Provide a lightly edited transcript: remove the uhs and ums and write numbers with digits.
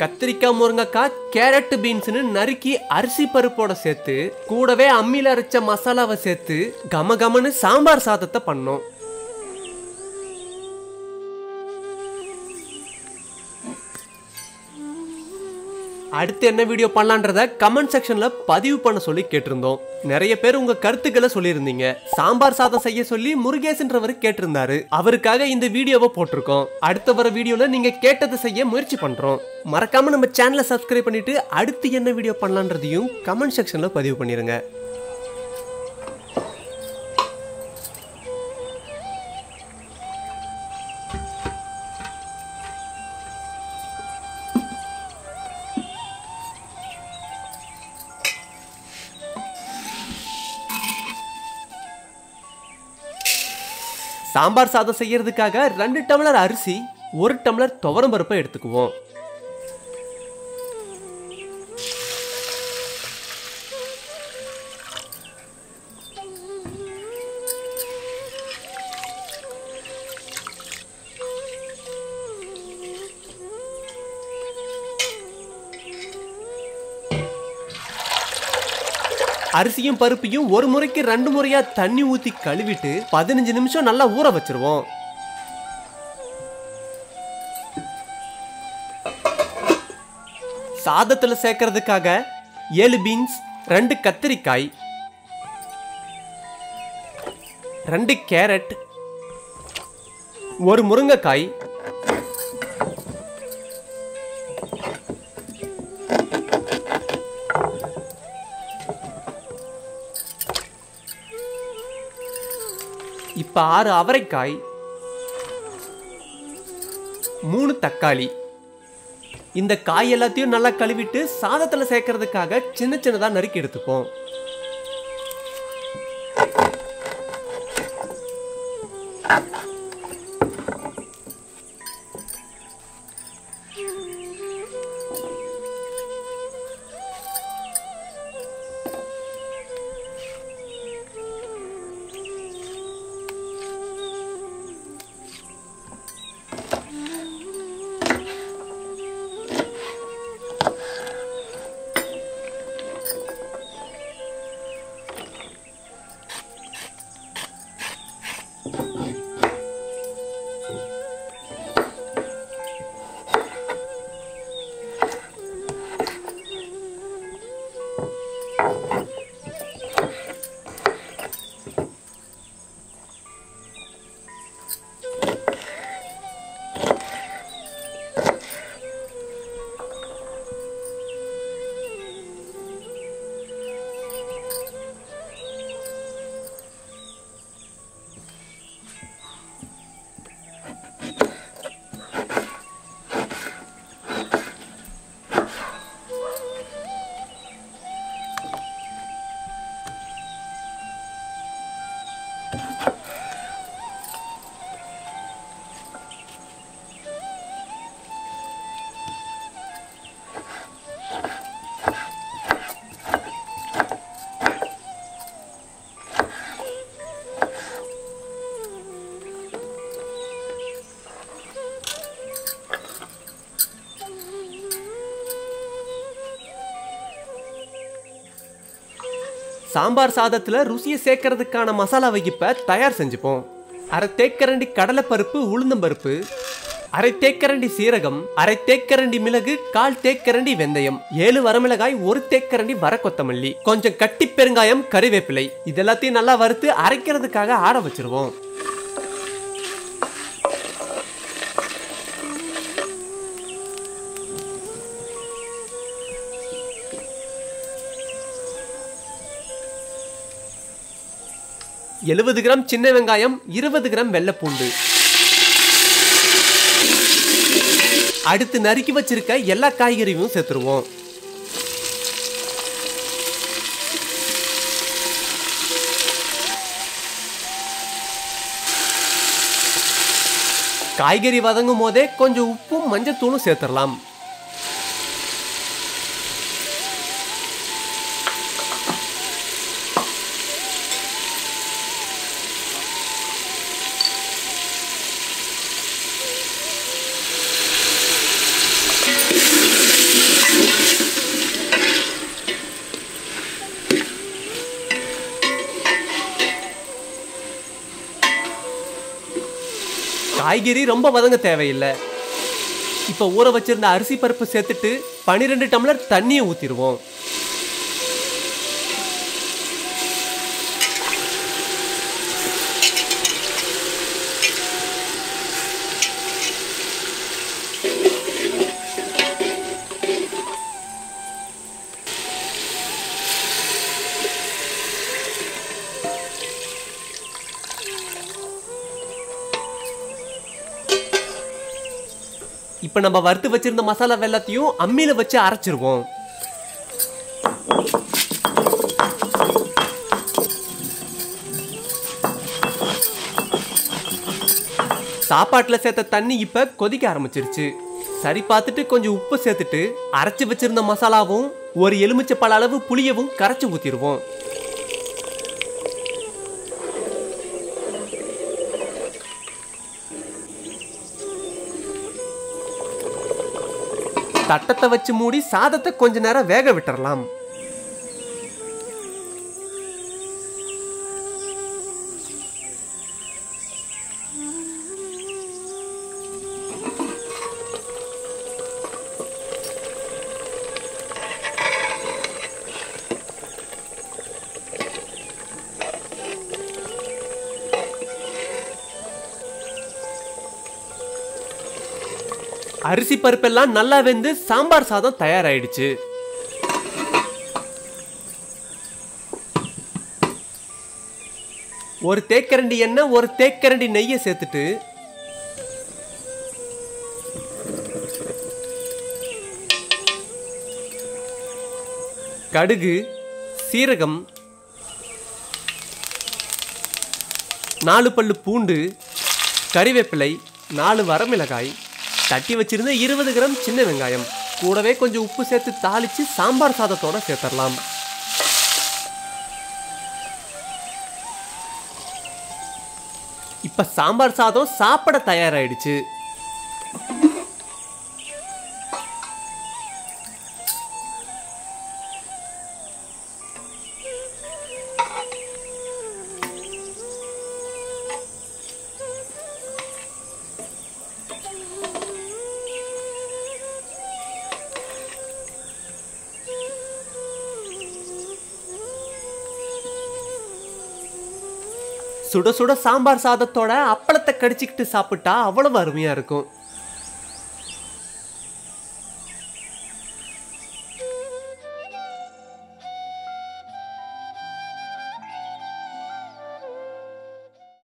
கத்திரிக்காய், முருங்கைக்காய், கேரட், பீன்ஸ்னு நறுக்கி அரிசி பருப்போட சேர்த்து கூடவே அம்மியில அரைச்ச மசாலாவை சேர்த்து கமகமன்னு சாம்பார் சாதத்தை பண்ணோம். அடுத்து என்ன வீடியோ பண்ணலான்றத கமெண்ட் செக்ஷன்ல பதிவு பண்ண சொல்லி கேட்டிருந்தோம். நிறைய பேர் உங்க கருத்துக்களை சொல்லியிருந்தீங்க. சாம்பார் சாதம் செய்ய சொல்லி முருகேசன்றவர் கேட்டிருந்தாரு. அவருக்காக இந்த வீடியோவை போட்டிருக்கோம். அடுத்த வர வீடியோல நீங்க கேட்டதை செய்ய முயற்சி பண்றோம். மறக்காம நம்ம சேனலை சப்ஸ்கிரைப் பண்ணிட்டு அடுத்து என்ன வீடியோ பண்ணலான்றதையும் கமெண்ட் செக்ஷன்ல பதிவு பண்ணிருங்க. சாம்பார் சாதம் செய்யறதுக்காக 2 டம்ளர் அரிசி, 1 டம்ளர் துவரம் பருப்பை எடுத்துக்குவோம். அரிசியும் பருப்பையும் ஒரு முறைக்கு 2 முறையா தண்ணி ஊத்தி கழுவிட்டு 15 நிமிஷம் நல்லா ஊற வச்சிருவோம். சாதத்துல சேர்க்கறதுக்காக 7 பீன்ஸ், 2 கத்திரிக்காய், 2 கேரட், 1 முருங்கைக்காய், இப்ப 6 அவரைக்காய், 3 தக்காளி. இந்த காய் எல்லாத்தையும் நல்லா கழுவிட்டு சாதத்துல சேர்க்கறதுக்காக சின்ன சின்னதா நறுக்கி எடுத்துப்போம். சாம்பார் சாதத்துல ருசியை சேர்க்கறதுக்கான மசாலாவை இப்ப தயார் செஞ்சுப்போம். 1/2 தேக்கரண்டி கடலைப்பருப்பு, உளுந்தம்பருப்பு, 1/2 தேக்கரண்டி சீரகம், 1/2 தேக்கரண்டி மிளகு, 1/4 தேக்கரண்டி வெந்தயம், 7 வரமிளகாய், 1 தேக்கரண்டி வரக்கொத்தமல்லி, கொஞ்சம் கட்டி பெருங்காயம், கறிவேப்பிலை. இதெல்லாத்தையும் நல்லா வறுத்து அரைக்கிறதுக்காக ஆற வச்சிருவோம். $70 கிராம் சின்ன வெங்காயம், 20 கிராம் வெள்ளைப்பூண்டு. அடுத்து நறுக்கி வச்சிருக்க எல்லா காய்கறியும் சேர்த்துருவோம். காய்கறி வதங்கும் போதே கொஞ்சம் உப்பும் மஞ்சத்தூளும் சேர்த்துடலாம். காய்கறி ரொம்ப வதங்க தேவையில்லை. இப்போ ஊற வச்சிருந்த அரிசி பருப்பு சேர்த்துட்டு 12 டம்ளர் தண்ணியை ஊற்றிடுவோம். இப்போ நம்ம வறுத்து வச்சிருந்த மசாலா எல்லாத்தையும் அம்மியில வச்சு அரைச்சிருவோம். சாப்பாட்டுல சேர்த்த தண்ணி இப்ப கொதிக்க ஆரம்பிச்சிருச்சு. சரி பார்த்துட்டு கொஞ்சம் உப்பு சேர்த்துட்டு அரைச்சு வச்சிருந்த மசாலாவும் ஒரு எலுமிச்சை பழ அளவு புளியவும் கரைச்சு ஊத்திடுவோம். தட்டத்தை வச்சு மூடி சாதத்தை கொஞ்ச நேரம் வேக விட்டுறலாம். அரிசி பருப்பெல்லாம் நல்லா வெந்து சாம்பார் சாதம் தயாராயிடுச்சு. ஒரு தேக்கரண்டி எண்ணெய், ஒரு தேக்கரண்டி நெய்யை சேர்த்துட்டு கடுகு, சீரகம், 4 பல்லு பூண்டு, கறிவேப்பிலை, 4 வரமிளகாய், தட்டி வச்சிருந்த 20 கிராம் சின்ன வெங்காயம், கூடவே கொஞ்சம் உப்பு சேர்த்து தாளிச்சு சாம்பார் சாதத்தோட சேர்த்துடலாம். இப்ப சாம்பார் சாதம் சாப்பிட தயாராயிடுச்சு. சுட சுட சாம்பார் சாதத்தோட அப்பளத்தை கடிச்சிக்கிட்டு சாப்பிட்டா அவ்வளவு அருமையா இருக்கும்.